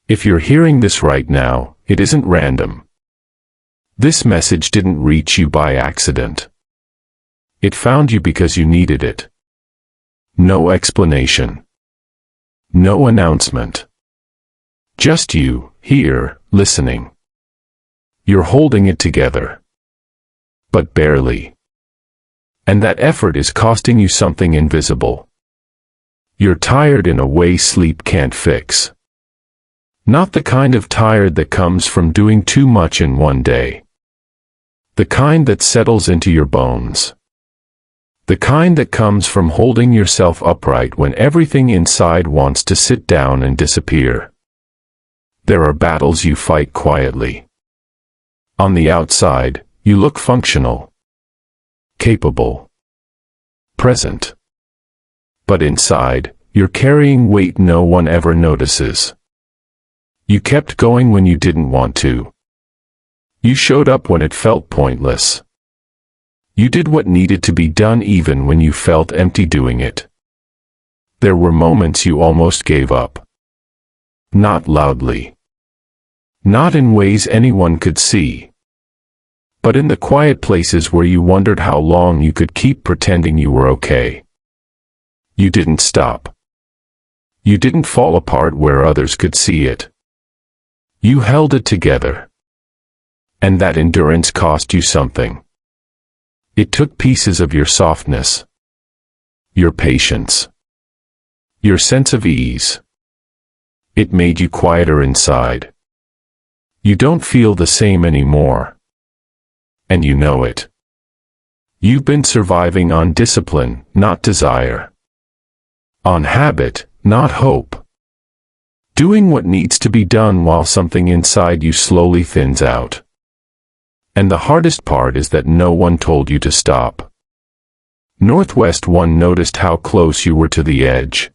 If you're hearing this right now, it isn't random. This message didn't reach you by accident. It found you because you needed it. No explanation. No announcement. Just you, here, listening. You're holding it together. But barely. And that effort is costing you something invisible. You're tired in a way sleep can't fix. Not the kind of tired that comes from doing too much in one day. The kind that settles into your bones. The kind that comes from holding yourself upright when everything inside wants to sit down and disappear. There are battles you fight quietly. On the outside, you look functional, capable, present. But inside, you're carrying weight no one ever notices. You kept going when you didn't want to. You showed up when it felt pointless. You did what needed to be done even when you felt empty doing it. There were moments you almost gave up. Not loudly. Not in ways anyone could see. But in the quiet places where you wondered how long you could keep pretending you were okay. You didn't stop. You didn't fall apart where others could see it. You held it together. And that endurance cost you something. It took pieces of your softness, your patience, your sense of ease. It made you quieter inside. You don't feel the same anymore. And you know it. You've been surviving on discipline, not desire. On habit, not hope. Doing what needs to be done while something inside you slowly thins out. And the hardest part is that no one told you to stop. Northwest One noticed how close you were to the edge.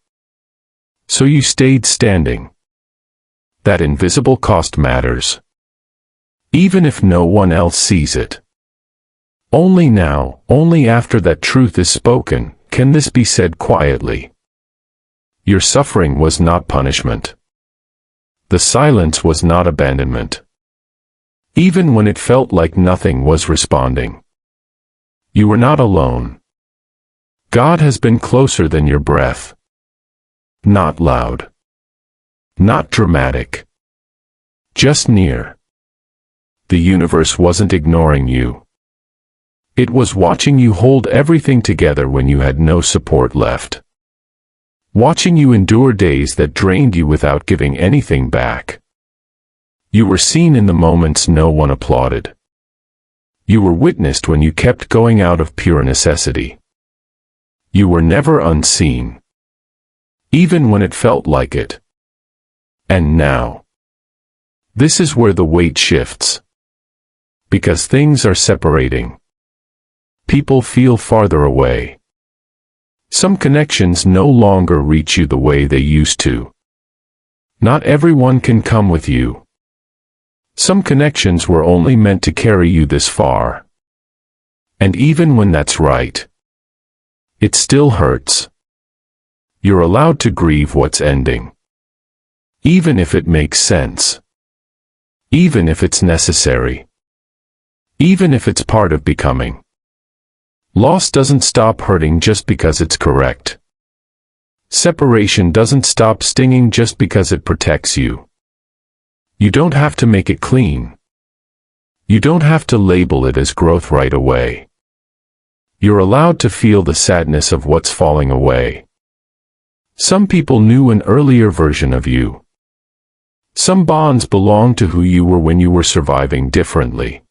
So you stayed standing. That invisible cost matters. Even if no one else sees it. Only now, only after that truth is spoken, can this be said quietly. Your suffering was not punishment. The silence was not abandonment. Even when it felt like nothing was responding. You were not alone. God has been closer than your breath. Not loud. Not dramatic. Just near. The universe wasn't ignoring you. It was watching you hold everything together when you had no support left. Watching you endure days that drained you without giving anything back. You were seen in the moments no one applauded. You were witnessed when you kept going out of pure necessity. You were never unseen. Even when it felt like it. And now. This is where the weight shifts. Because things are separating. People feel farther away. Some connections no longer reach you the way they used to. Not everyone can come with you. Some connections were only meant to carry you this far. And even when that's right, it still hurts. You're allowed to grieve what's ending. Even if it makes sense. Even if it's necessary. Even if it's part of becoming. Loss doesn't stop hurting just because it's correct. Separation doesn't stop stinging just because it protects you. You don't have to make it clean. You don't have to label it as growth right away. You're allowed to feel the sadness of what's falling away. Some people knew an earlier version of you. Some bonds belong to who you were when you were surviving differently.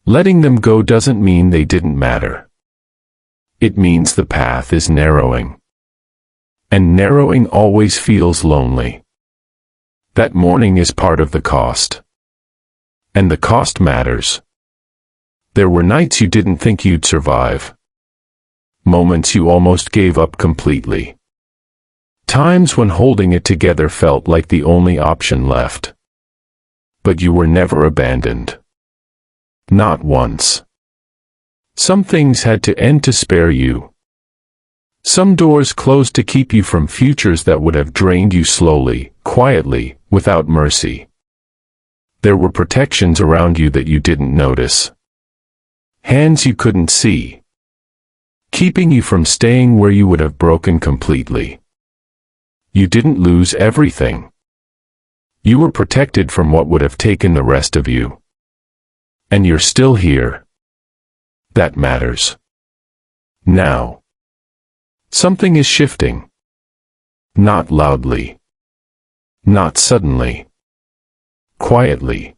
Letting them go doesn't mean they didn't matter. It means the path is narrowing. And narrowing always feels lonely. That mourning is part of the cost. And the cost matters. There were nights you didn't think you'd survive. Moments you almost gave up completely. Times when holding it together felt like the only option left. But you were never abandoned. Not once. Some things had to end to spare you. Some doors closed to keep you from futures that would have drained you slowly, quietly, without mercy. There were protections around you that you didn't notice. Hands you couldn't see, keeping you from staying where you would have broken completely. You didn't lose everything. You were protected from what would have taken the rest of you. And you're still here. That matters. Now. Something is shifting. Not loudly. Not suddenly. Quietly.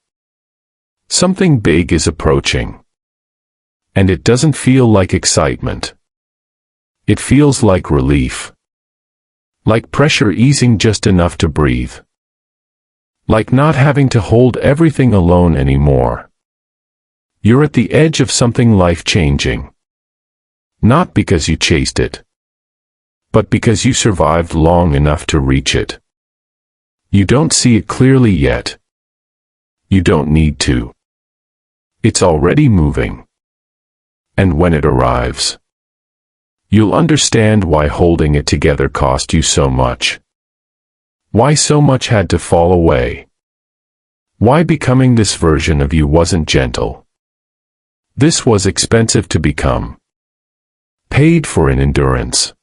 Something big is approaching. And it doesn't feel like excitement. It feels like relief. Like pressure easing just enough to breathe. Like not having to hold everything alone anymore. You're at the edge of something life-changing. Not because you chased it, but because you survived long enough to reach it. You don't see it clearly yet. You don't need to. It's already moving. And when it arrives, you'll understand why holding it together cost you so much. Why so much had to fall away. Why becoming this version of you wasn't gentle. This was expensive to become. Paid for in endurance.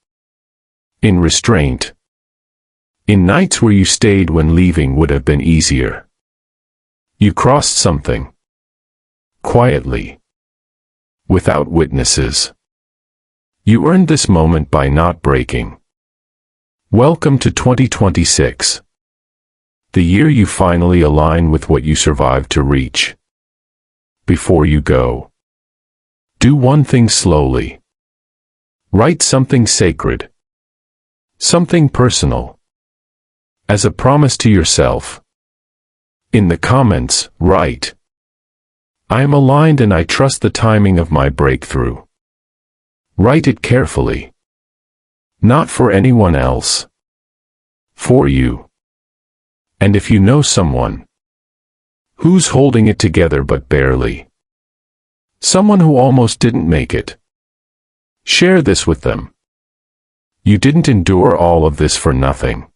In restraint. In nights where you stayed when leaving would have been easier. You crossed something. Quietly. Without witnesses. You earned this moment by not breaking. Welcome to 2026. The year you finally align with what you survived to reach. Before you go, do one thing slowly. Write something sacred. Something personal. As a promise to yourself. In the comments, write, I am aligned and I trust the timing of my breakthrough. Write it carefully. Not for anyone else. For you. And if you know someone who's holding it together but barely. Someone who almost didn't make it. Share this with them. You didn't endure all of this for nothing.